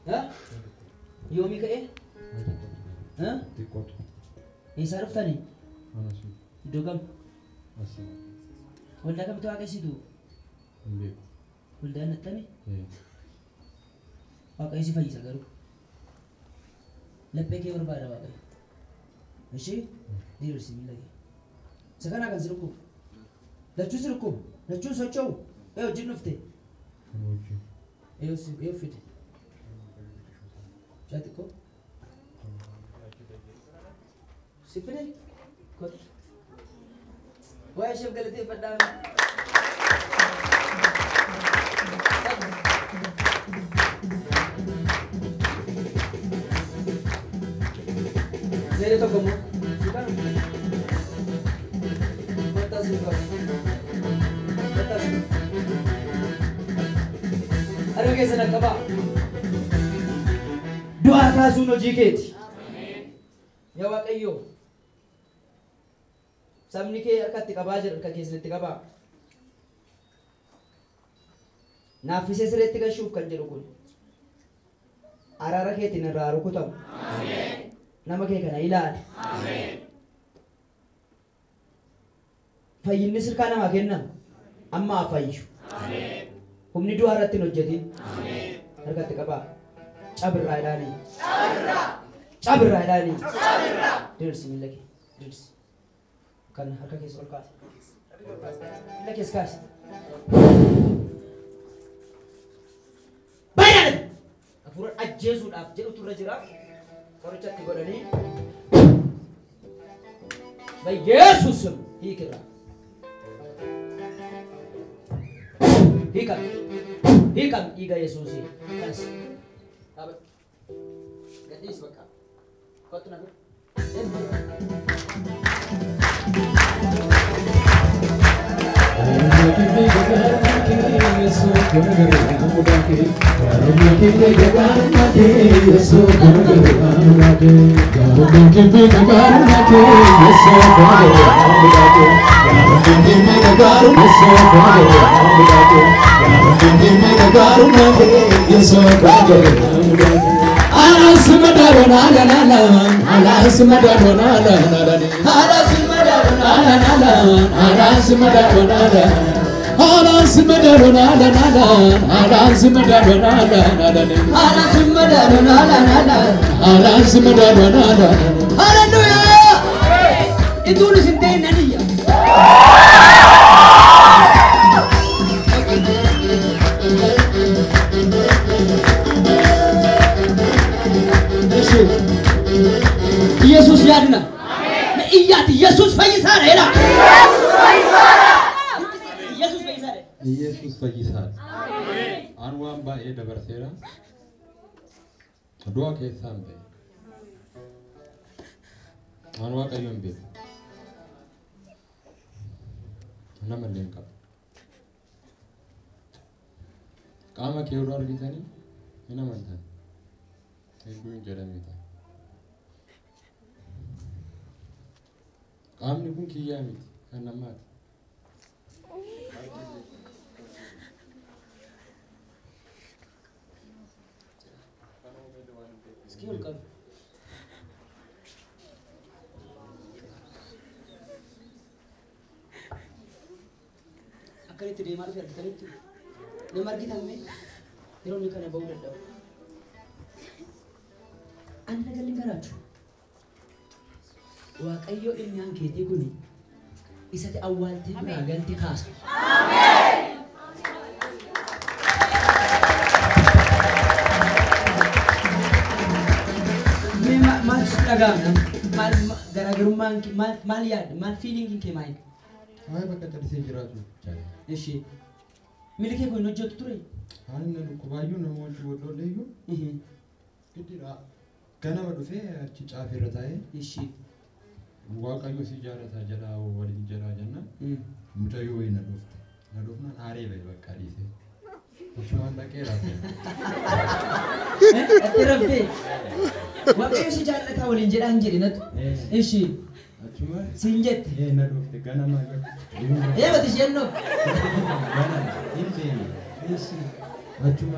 ها يومي كإيه ها إيش عرفتني دوغم ولا كم تواقع سيدو ولا نتني واقع إيش فايز أقرب لبيك يورب على واقع ماشي دير سيمي لقي سكان أكل سرقو لا تشوف سرقو لا تشوف سوتشو إيه وجين نفتي إيه فيدي شاتكو سيفني كوت وين شوف قلتي فدان زي تو كم متى سيفر متى سيفر أنا كيس نكبا دعاء كاسونو جيكيت يا واقعيو سامني كي أركض تكباجر أركض كيس لتكبا نافيس سرت تكشوف كنجركون أرارا كي تنرارو كتام nama kee kana ilaali fayyinni sirkaa namaa kennamu amma afayyu humni du'a irratti hin hojjetin harkatti qabaa cabirraa ilaanii cabirraa ilaanii dirsi miila kee dirsi kan harka keessa ol kaase miila keessa kaase baay'ee hafuura ajjeesuudhaaf jedhutu irra jira Koricatti godhanii Yesuusum hiikirra hiikam dhiiga Yesuusii kanas dhaabadhu gadhiis bakka kottu na Hallelujah! Itu lu sintain nani ya? Yesus yadna. Iya Yesus fayyisar era. Yesus fayyisar. Anwam bae dabarsera. Doa ke sampai. Anwa kayum be. Nama lengkap. Kama ke udah kita ni, mana mantan. Ibu yang jalan kita. Kami ni pun kiam, kan nama. Skill kan. Akan itu dia malu fikir kita itu. Dia margi thamme. Dia orang ni kan bau dah. Anda galing karatu. Waaqayyo inni aan keetii kuni isatti awwaaltii biraa galti kaasa. Ameen. Maal dhagaamna maal garaagarummaan maal yaadda maal fiilingiin kee maal? Waa'ee bakka talisee jiraatu. Eshi milikee kun hojjetu ture. Haalli dhukkubaayyuu namoonni walloleeyyuu. Giddiidha. Ganama dhufee achi caafirra taa'ee. Eshi. Waaqayyo si jaarata jala waliin jala jenna mucayyoo wayii na dhufna aaree bahe bakka dhiise achumaan dhaqee raafee ati raftee waaqayyo si jaallata waliin jedhaan jedhe natu ishi achumaan siin jette na dhufte ganama bati isheen dhufte ganama hin deeme ishi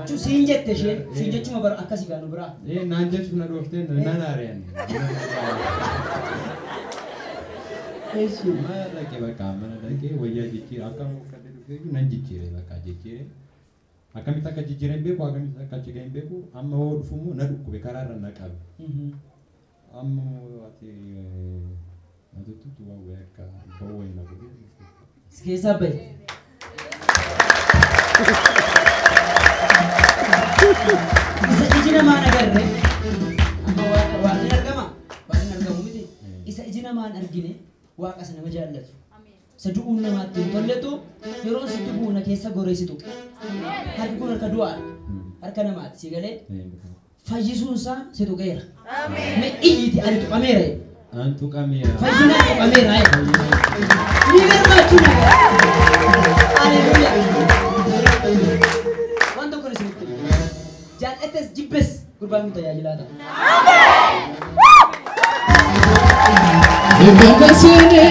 Chu sinjette she sinjechuma bar akkasi gaanu bira. Nanjechu na dofte na naren. Eshi mala ke baka mana ke waya jiki akam kade duke nanjikire baka jikire. Akamita ka jikire mbeku akamita ka jikire mbeku amma wo fumu na dukku be karara na kabe. Amma ati tutu wa weka bawo ina gudu. Skesa be. Isa ijina mana garre. Amma wa nargama miti. Isa ijina mana argine waaqa sana majallatu. Saduun namaatti tolletu yeroo sitti buuna keessa goreessitu. Harki kun harka du'aa harka namaatti si galee fayyisuun isaa si tuqeera. Me iyyiti ani tuqameera. An tuqameera. Fayyina tuqameera. Ni garmaachuu nagaa. Aleluuya. Wanta kun isinitti jaallates jibbes gurbaan kun tajaajilaa ta'a. Ibakasene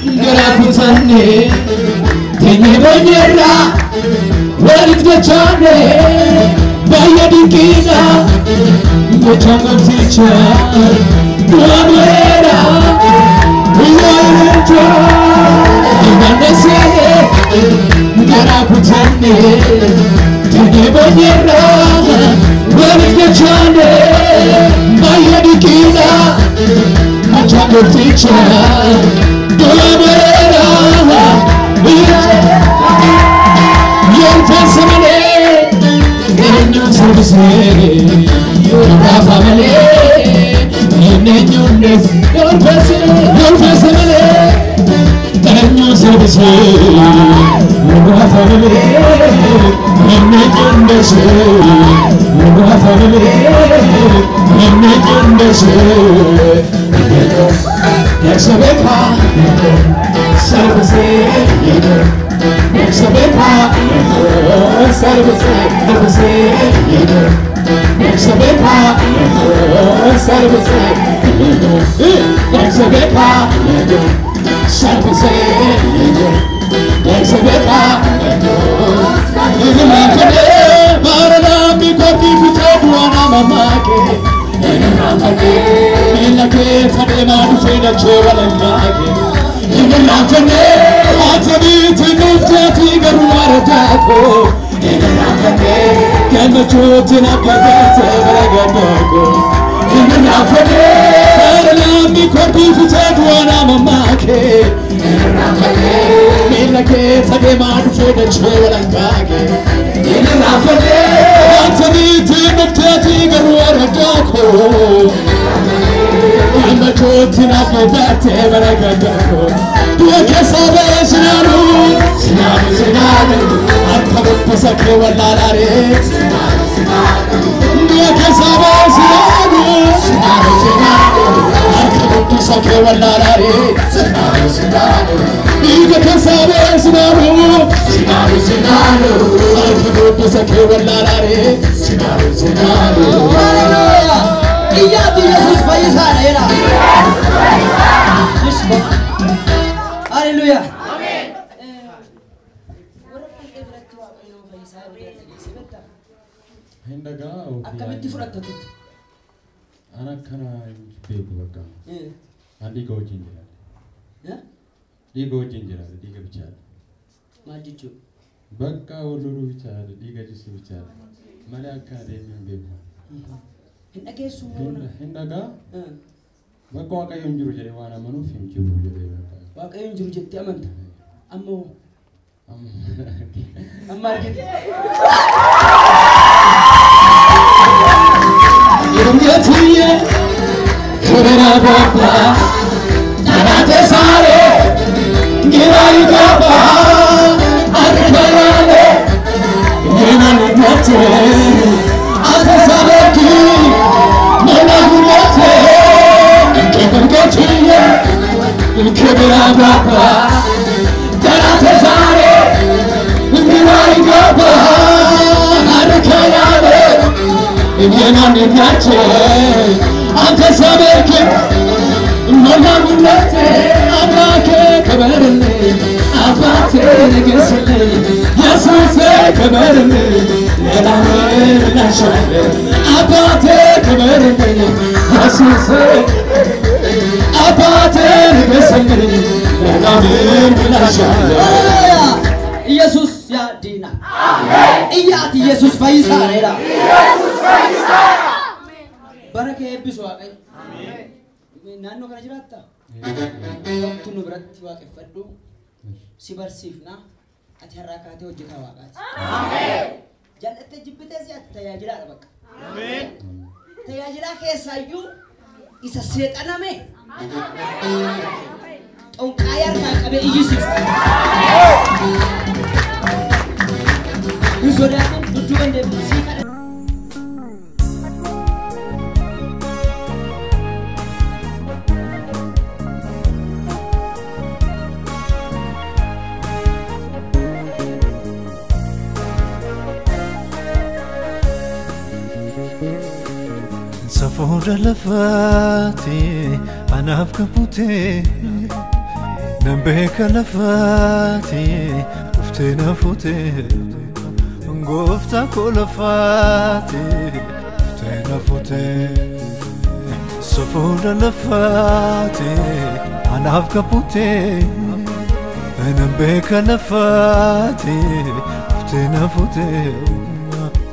Garakutanne Tenye bonyera Walit gachane Baya dikina Gochanga msicha Duamera Uyareja Ibakasene Garakutanne Tenye bonyera Walit gachane Baya dikina Gochanga msicha Duamera Yolfasamale Nenyo sabse Yolfasamale Nenyo nes Yolfasamale Nenyo sabse Yolfasamale Nenyo nes Yolfasamale Nenyo nes Yexabeka Salvase Yexabeka Salvase Yexabeka Salvase Yexabeka Salvase Yexabeka Yexabeka Marana Mikoti Kutabwana Mamake Ilake Tadema Dufena Chewalanake Inelantane Atani Tinufjati Garuaratako Inelantane Kamachotina Kabate Varagadako Inelantane Marana Mikoti Kutabwana Mamake Inelantane Ilake Tadema Dufena Chewalanake Inelantane Atani Tinufjati Garuaratako Amachotina Kabate Varagadako Duakesabe Sinaru Akabapasake Walarare Duakesabe Sinaru Akabapasake Walarare Duakesabe Sinaru Akabapasake Walarare Hallelujah Iyati Yesus fayyisana era. Hallelujah. Amen. Hindaga akkamitti fudhattatu? Ana kana beeku bakka. Andi goojin jira. Diga wajjin jira, diga bichaadha. Maal jechuudha? Bakka walloluu bichaadha, diga jisu bichaadha. Malee akka adeeman beeku. Hin dhageessu hin dhagaa bakka waaqayyo hin jiru jedhee waan amanuuf hin jiru jedhee waaqayyo hin jiru jettee amanta ammoo amma argite Yungetiye kurera baba narate sare girai baba arkarale yena nate Atasabeki, Mona Humote, Kebangetiye, Kebira Baba, Taratezare, Mirai Baba, Arakayale, Yena Nate, Atasabeki, Mona Humote, Abake Kabarne, Abate Negesene, Yasuse Kabarne. ለላምን ላሻለ አባቴ ክበርልኝ ኢየሱስ አባቴ ንገስልኝ ለላምን ላሻለ ኢየሱስ ያድና ኢያት ኢየሱስ ፈይሳ ሬራ ኢየሱስ ፈይሳ በረከ ይብሱ አቀኝ ናኖ ከነ ጅራታ ወቅቱን ብረት ዋቀፈዱ ሲበርሲፍና አተራካቴ ወጅታ ዋቃት አሜን ጀለተ ጅብተ ሲያት ተያጅላ በቃ አሜን ተያጅላ ከሳዩ ኢሳ ሰይጣናሜ ጦንቃያር ካቀበ ኢየሱስ ይሶዳን ዱዱ እንደ ሲካ سفور لفاتي أنا بكبوتي نبيك لفاتي وفتنا فوتي نقفتا كل فاتي وفتنا فوتي سفور لفاتي أنا بكبوتي نبيك لفاتي وفتنا فوتي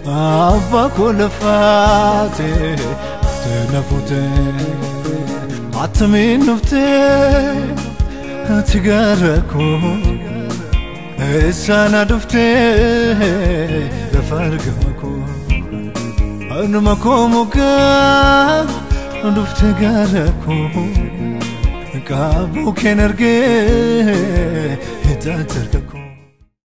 أبا كل فاتي تنفوتي عتمين نفتي تقاركو السنة دفتي لفرقكو أنا مكومكا دفتي قاركو كابو كنرقي تاتركو